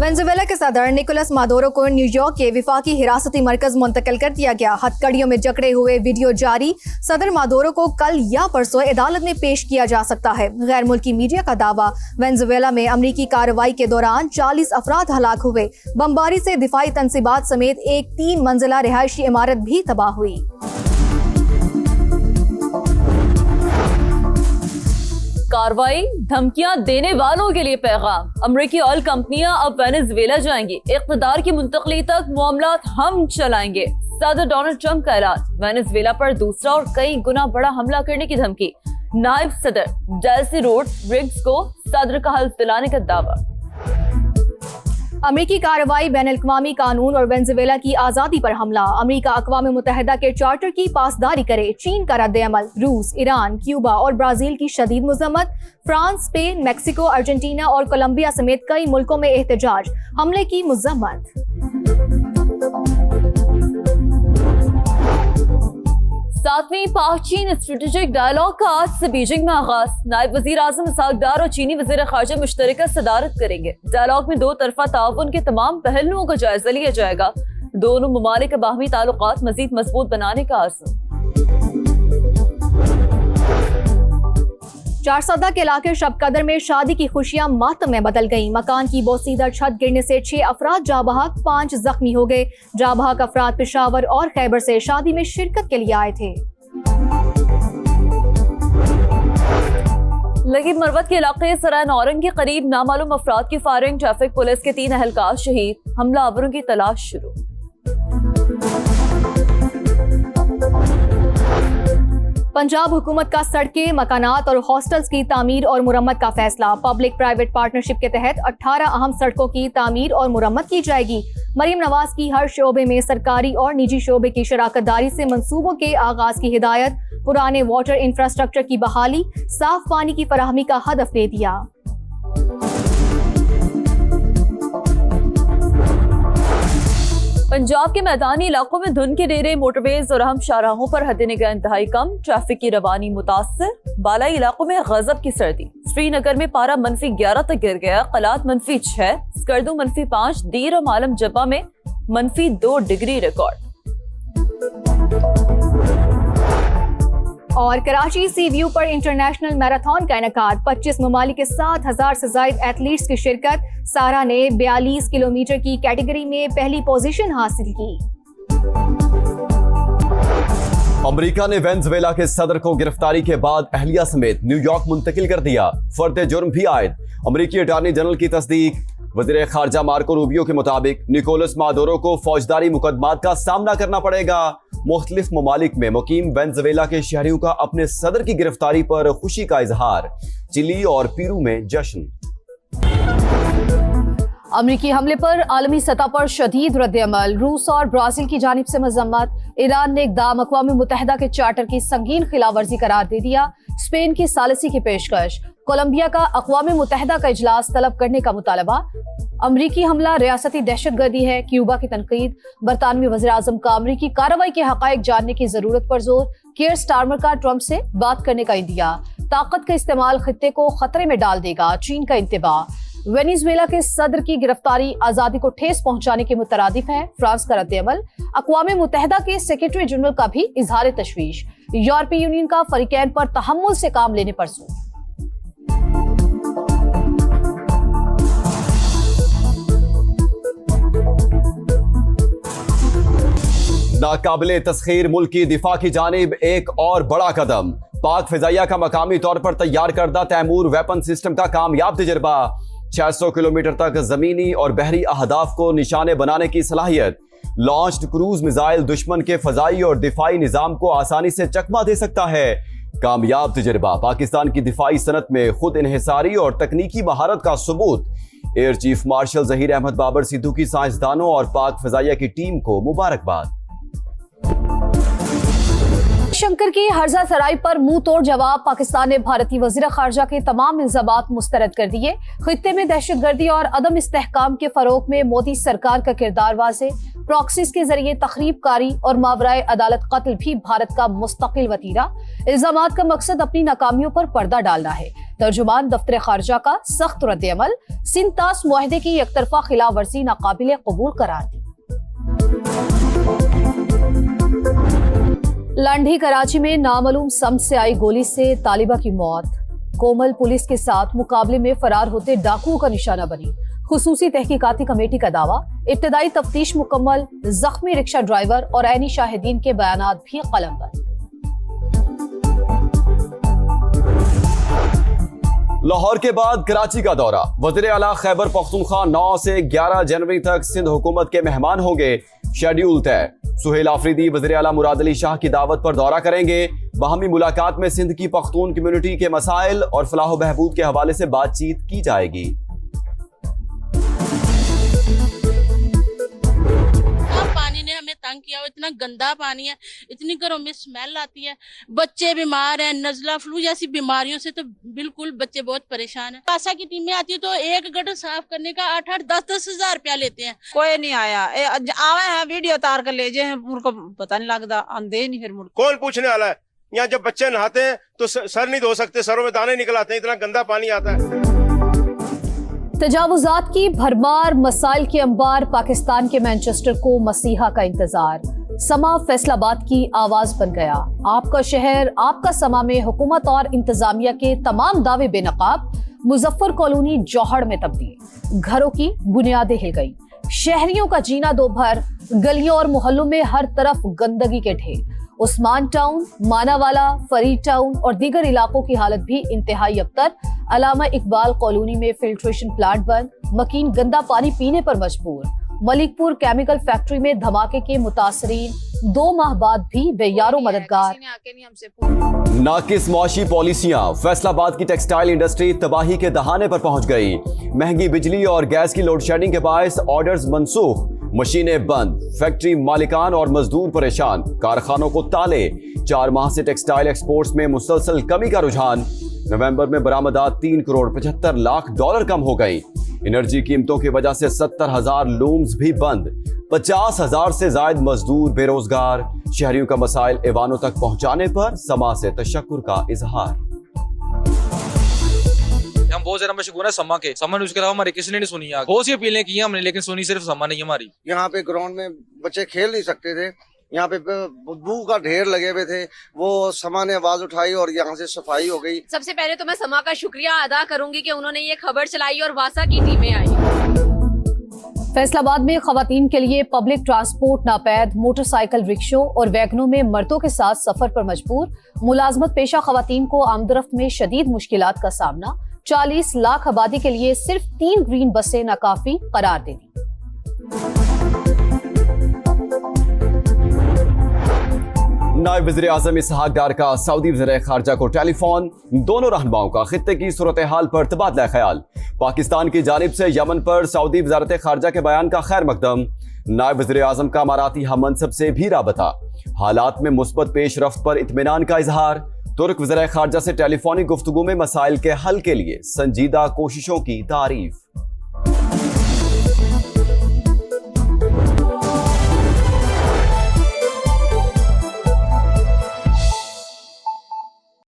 Venezuela के सदर Nicolas Maduro को न्यूयॉर्क के विफाकी हिरासती मरकज मुंतकिल कर दिया गया। हथकड़ियों में जकड़े हुए वीडियो जारी। सदर मादुरो को कल या परसों अदालत में पेश किया जा सकता है। गैर मुल्की मीडिया का दावा, वेनेजुएला में अमरीकी कार्रवाई के दौरान 40 अफराद हलाक हुए। बमबारी से दिफाई तनसीबात समेत एक 3 मंजिला रिहायशी इमारत भी तबाह हुई। कार्रवाई, धमकियां देने वालों के लिए पैगाम। अमेरिकी ऑयल कंपनियां अब वेनेजुएला जाएंगी। इक़्तिदार की मुंतकली तक मामलात हम चलाएंगे। सदर डोनाल्ड ट्रंप का ऐलान। वेनेजुएला पर दूसरा और कई गुना बड़ा हमला करने की धमकी। नायब सदर डेल्सी रोड्रिग्स को सदर का हल्फ दिलाने का दावा। अमेरिकी कार्रवाई, बैनुल-अक़वामी कानून और वेनेजुएला की आज़ादी पर हमला। अमेरिका अक़वाम मुत्तहिदा के चार्टर की पासदारी करे। चीन का रद्द-ए-अमल। रूस, ईरान, क्यूबा और ब्राज़ील की शदीद मज़म्मत। फ्रांस, स्पेन, मेक्सिको, अर्जेंटीना और कोलंबिया समेत कई मुल्कों में एहतजाज। हमले की मज़म्मत। 7वीं पाक-चीन स्ट्रेटेजिक डायलॉग का आज से बीजिंग में आगाज। नायब वज़ीर आज़म इसहाक डार और चीनी वज़ीर ख़ारजा मुश्तरका सदारत करेंगे। डायलॉग में 2 तरफ़ा ताउन के तमाम पहलुओं का जायजा लिया जाएगा। दोनों ममालिक के बाहमी ताल्लुकात मज़ीद मजबूत बनाने का आज़म। चारसदा के इलाके शब कदर में शादी की खुशियां मातम में बदल गईं। मकान की बोसीदा छत गिरने से 6 अफराद जाबहक, 5 जख्मी हो गए। जाबहक अफराद पेशावर और खैबर से शादी में शिरकत के लिए आए थे। लगीब मरवत के इलाके सराय नौरंग के करीब नामालूम अफराद की फायरिंग। ट्रैफिक पुलिस के 3 अहलकार शहीद। हमलावरों की तलाश शुरू। पंजाब हुकूमत का सड़कें, मकानात और हॉस्टल्स की तामीर और मुरम्मत का फैसला। पब्लिक प्राइवेट पार्टनरशिप के तहत 18 अहम सड़कों की तामीर और मुरम्मत की जाएगी। मरीम नवाज की हर शोबे में सरकारी और निजी शोबे की शराकतदारी से मंसूबों के आगाज की हिदायत। पुराने वाटर इंफ्रास्ट्रक्चर की बहाली, साफ पानी की फराहमी का हदफ दे दिया। पंजाब के मैदानी इलाकों में धुंध के डेरे, मोटरवेज और अहम शाहराहों पर हद-ए-निगाह इंतहाई कम। ट्रैफिक की रवानी मुतासर। बालाई इलाकों में गजब की सर्दी। श्रीनगर में पारा -11 तक गिर गया। कलात -6, स्कर्दू -5, दीर और मालम जब्बा में -2 डिग्री रिकॉर्ड। और कराची सी व्यू पर इंटरनेशनल मैराथन का इनेकाद। 25 ममालिक के 7000 से जायद एथलीट्स की शिरकत। सारा ने 42 किलोमीटर की कैटेगरी में पहली पोजीशन हासिल की। अमेरिका ने वेनेजुएला के सदर को गिरफ्तारी के बाद अहलिया समेत न्यूयॉर्क मुंतकिल कर दिया। फर्द जुर्म भी आयद। अमेरिकी अटॉर्नी जनरल की तस्दीक। वज़ीर ख़ारजा मार्को रूबियो के मुताबिक निकोलस मादुरो को फौजदारी मुकदमात का सामना करना पड़ेगा। मुख्तलिफ ममालिक में मुकीम वेनेजुएला के शहरियों का अपने सदर की गिरफ्तारी पर खुशी का इजहार। चिली और पेरू में जश्न। अमरीकी हमले पर आलमी सतह पर शदीद रद्द-ए-अमल। रूस और ब्राजील की जानिब से मजम्मत। ईरान ने इक़दाम अक़वाम मुत्तहिदा के चार्टर की संगीन खिलाफवर्जी करार दे दिया। स्पेन की सालिसी की पेशकश। कोलंबिया का अक़वाम मुत्तहिदा का इजलास तलब करने का मुतालबा। अमरीकी हमला रियासती दहशतगर्दी है। क्यूबा की तनकीद। बरतानवी वज़ीर आज़म का अमरीकी कार्रवाई के हक़ाइक़ जानने की जरूरत पर जोर। कियर स्टारमर का ट्रंप से बात करने का इंदिया। ताकत का इस्तेमाल खित्ते को खतरे में डाल देगा, चीन का इंतबाह। वेनेजुएला के सदर की गिरफ्तारी आजादी को ठेस पहुंचाने के मुतरादिफ है। फ्रांस का रद्द-ए-अमल। अक़वाम मुत्तहिदा के सेक्रेटरी जनरल का भी इजहार तशवीश। यूरोपीय यूनियन का फरीकैन पर तहम्मुल से काम लेने पर जोर। नाकाबिले तस्खीर मुल्क की दिफा की जानिब एक और बड़ा कदम। पाक फिजाइया का मकामी तौर पर तैयार करदा तैमूर वेपन सिस्टम का कामयाब तजर्बा। 600 किलोमीटर तक जमीनी और बहरी अहदाफ को निशाने बनाने की सलाहियत। लॉन्च्ड क्रूज मिसाइल दुश्मन के फजाई और दिफाई निजाम को आसानी से चकमा दे सकता है। कामयाब तजर्बा पाकिस्तान की दिफाई सनत में खुद इन्हिसारी और तकनीकी महारत का सबूत। Air Chief Marshal Zaheer Ahmed Babar Sidhu की साइंसदानों और पाक फिजाइया की टीम को मुबारकबाद। शंकर की हर्जा सराय पर मुंह तोड़ जवाब। पाकिस्तान ने भारतीय वज़ीर ख़ारजा के तमाम इल्ज़ामात मुस्तरद कर दिए। खित्ते में दहशतगर्दी और अदम इस्तेहकाम के फरोग में मोदी सरकार का किरदार वाज़े। प्रॉक्सीज के जरिए तखरीब कारी और मावराए अदालत कत्ल भी भारत का मुस्तकिल वतीरा। इल्ज़ामात का मकसद अपनी नाकामियों पर पर्दा डालना है। तर्जुमान दफ्तर खारजा का सख्त रद्द-ए-अमल, सिंध तास मुआहदे की एकतरफा खिलाफ वर्जी नाकाबिले कबूल करार दी। लांढी कराची में नामालूम समत से आई गोली से तालिबा की मौत। कोमल पुलिस के साथ मुकाबले में फरार होते डाकुओं का निशाना बनी। खुसूसी तहकीकाती कमेटी का दावा, इब्तदाई तफ्तीश मुकम्मल, जख्मी रिक्शा ड्राइवर और ऐनी शाहिदीन के बयानात भी कलमबंद। लाहौर के बाद कराची का दौरा। वज़ीर आला खैबर पख्तूनख्वा 9 से 11 जनवरी तक सिंध हुकूमत के मेहमान होंगे, शेड्यूल तय। सुहेल आफरीदी वज़ीर आला मुराद अली शाह की दावत पर दौरा करेंगे। बाहमी मुलाकात में सिंध की पख्तून कम्युनिटी के मसाइल और फलाह बहबूद के हवाले से बातचीत की जाएगी। पानी ने हमें तंग किया, इतना गंदा पानी है, इतनी घरों में स्मेल आती है, बच्चे बीमार हैं, नजला फ्लू जैसी बीमारियों से तो बिल्कुल बच्चे बहुत परेशान हैं। आशा की टीमें आती है तो एक गटर साफ करने का 8-8, 10-10 हजार रुपया लेते हैं। कोई नहीं आया, आवे हैं वीडियो तार कर ले जाए, उनको पता नहीं लगता, आंदे नहीं फिर मुड़। कौन पूछने वाला है? यहाँ जब बच्चे नहाते हैं तो सर नहीं धो सकते, सरों में दाने निकल आते हैं, इतना गंदा पानी आता है। तजावुजात की भरमार, मसाइल के अंबार, पाकिस्तान के मैनचेस्टर को मसीहा का इंतजार। समा फैसलाबाद की आवाज बन गया। आपका शहर, आपका समा में हुकूमत और इंतजामिया के तमाम दावे बेनकाब। मुजफ्फर कॉलोनी जौहड़ में तब्दील, घरों की बुनियादें हिल गई, शहरियों का जीना दो भर, गलियों और मोहल्लों में हर तरफ गंदगी के ढेर। उस्मान टाउन, मानावाला, फरीद टाउन और दीगर इलाकों की हालत भी इंतहाई अबतर। अलामा इकबाल कॉलोनी में फिल्ट्रेशन प्लांट बंद, मकीन गंदा पानी पीने पर मजबूर। मलिकपुर केमिकल फैक्ट्री में धमाके के मुतासरीन 2 माह बाद भी बेयारो मददगार। नाकिस मुआशी पॉलिसियां, फैसलाबाद की टेक्सटाइल इंडस्ट्री तबाही के दहाने पर पहुंच गई। महंगी बिजली और गैस की लोड शेडिंग के बायस ऑर्डर्स मनसूख, मशीनें बंद, फैक्ट्री मालिकान और मजदूर परेशान, कारखानों को ताले। 4 माह से टेक्सटाइल एक्सपोर्ट्स में मुसलसल कमी का रुझान। नवंबर में बरामदात $3 करोड़ 75 लाख कम हो गई। एनर्जी कीमतों की वजह से 70,000 लूम्स भी बंद। 50,000 से ज्यादा मजदूर बेरोजगार। शहरियों का मसाइल ऐवानों तक पहुंचाने पर समा से तशक्कुर का इजहार। हम बहुत ज्यादा मशहूर है समा के। समा उसके अलावा हमारे किसी ने नहीं सुनी। बहुत सी अपीलें की हमने, लेकिन सुनी सिर्फ समा नहीं हमारी। यहाँ पे ग्राउंड में बच्चे खेल नहीं सकते थे, यहाँ पे बदबू का ढेर लगे हुए थे। वो समा ने आवाज उठाई और यहाँ से सफाई हो गई। सबसे पहले तो मैं समा का शुक्रिया अदा करूंगी कि उन्होंने ये खबर चलाई और वासा की टीमें आई। फैसलाबाद में खवातीन के लिए पब्लिक ट्रांसपोर्ट नापैद, मोटरसाइकिल, रिक्शों और वैगनों में मर्दों के साथ सफर पर मजबूर। मुलाजमत पेशा खवातीन को आमदरफ्त में शदीद मुश्किलात का सामना। 40 लाख आबादी के लिए सिर्फ 3 ग्रीन बसें नाकाफी करार दे दी। नायब वज़ीर आज़म इसहाक डार का सऊदी वज़ीर खारजा को टेलीफोन। दोनों रहनुमाओं का खित्ते की सूरत हाल पर तबादला ख्याल। पाकिस्तान की जानिब से यमन पर सऊदी वज़ारत खारजा के बयान का खैर मकदम। नायब वज़ीर आज़म का अमाराती हम मनसब से भी राबता। हालात में मुस्बत पेश रफ्त पर इत्मीनान का इजहार। तुर्क वज़ीर खारजा से टेलीफोनिक गुफ्तगू में मसाइल के हल के लिए संजीदा कोशिशों की तारीफ।